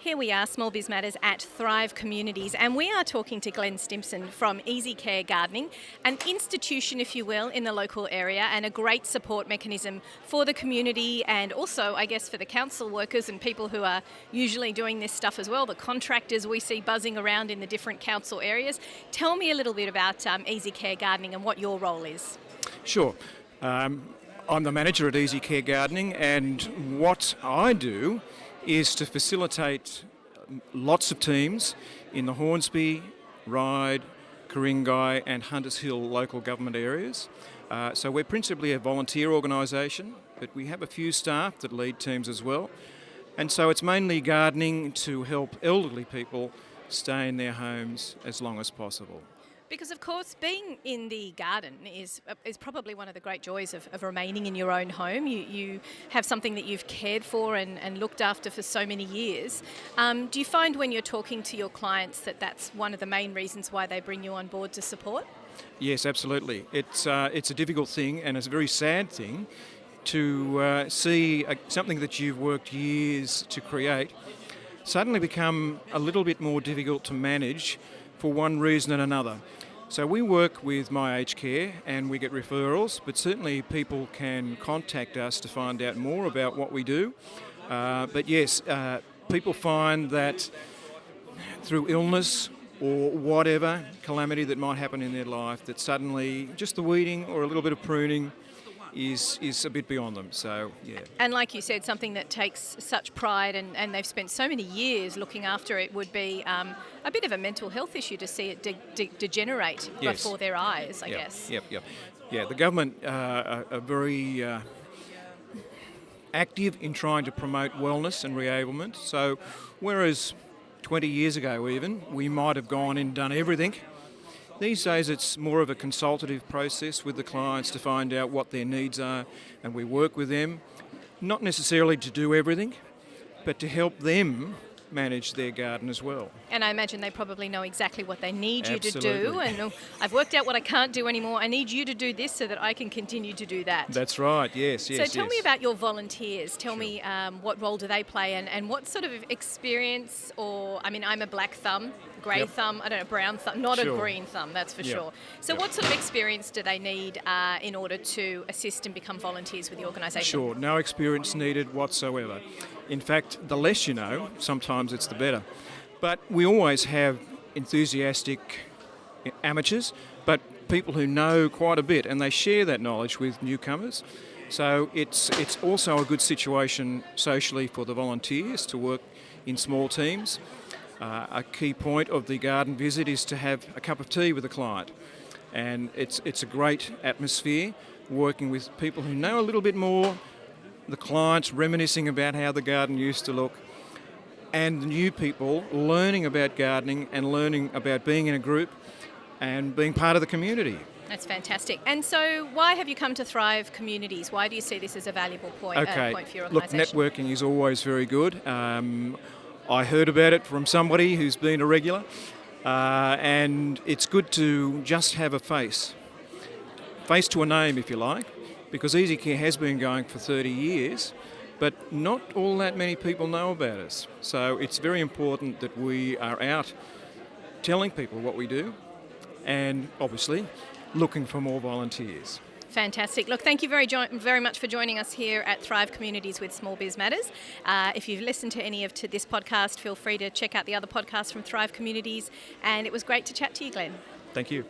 Here we are, Small Biz Matters at Thrive Communities, and we are talking to Glenn Stimpson from Easycare Gardening, an institution, if you will, in the local area and a great support mechanism for the community and also, I guess, for the council workers and people who are usually doing this stuff as well, the contractors we see buzzing around in the different council areas. Tell me a little bit about Easycare Gardening and what your role is. Sure. I'm the manager at Easycare Gardening, and what I do is to facilitate lots of teams in the Hornsby, Ryde, Ku-ring-gai and Hunters Hill local government areas. So we're principally a volunteer organisation, but we have a few staff that lead teams as well. And so it's mainly gardening to help elderly people stay in their homes as long as possible. Because, of course, being in the garden is probably one of the great joys of remaining in your own home. You have something that you've cared for and looked after for so many years. Do you find when you're talking to your clients that that's one of the main reasons why they bring you on board to support? Yes, absolutely. It's a difficult thing, and it's a very sad thing to see something that you've worked years to create suddenly become a little bit more difficult to manage for one reason and another. So we work with My Aged Care and we get referrals, but certainly people can contact us to find out more about what we do. But yes, people find that through illness or whatever calamity that might happen in their life, that suddenly just the weeding or a little bit of pruning is a bit beyond them. So, yeah. And like you said, something that takes such pride and they've spent so many years looking after it would be a bit of a mental health issue to see it degenerate before their eyes, I guess. Yep. Yeah, the government are very active in trying to promote wellness and reablement. So whereas 20 years ago even, we might have gone in and done everything, these days it's more of a consultative process with the clients to find out what their needs are, and we work with them, not necessarily to do everything, but to help them manage their garden as well. And I imagine they probably know exactly what they need Absolutely. You to do, and I've worked out what I can't do anymore, I need you to do this so that I can continue to do that. That's right, yes. So tell me about your volunteers. Tell me what role do they play and what sort of experience, or, I mean, I'm a black thumb, grey thumb, I don't know, brown thumb, not a green thumb, that's for sure. So what sort of experience do they need in order to assist and become volunteers with the organisation? Sure, no experience needed whatsoever. In fact, the less you know, sometimes it's the better. But we always have enthusiastic amateurs, but people who know quite a bit, and they share that knowledge with newcomers. So it's also a good situation socially for the volunteers to work in small teams. A key point of the garden visit is to have a cup of tea with a client, and it's a great atmosphere working with people who know a little bit more, the clients reminiscing about how the garden used to look, and the new people learning about gardening and learning about being in a group and being part of the community. That's fantastic. And so why have you come to Thrive Communities? Why do you see this as a valuable point for your organisation? Look, networking is always very good. I heard about it from somebody who's been a regular, and it's good to just have a face to a name, if you like, because Easycare has been going for 30 years, but not all that many people know about us. So it's very important that we are out telling people what we do and obviously looking for more volunteers. Fantastic. Look, thank you very much for joining us here at Thrive Communities with Small Biz Matters. If you've listened to any to this podcast, feel free to check out the other podcasts from Thrive Communities. And it was great to chat to you, Glenn. Thank you.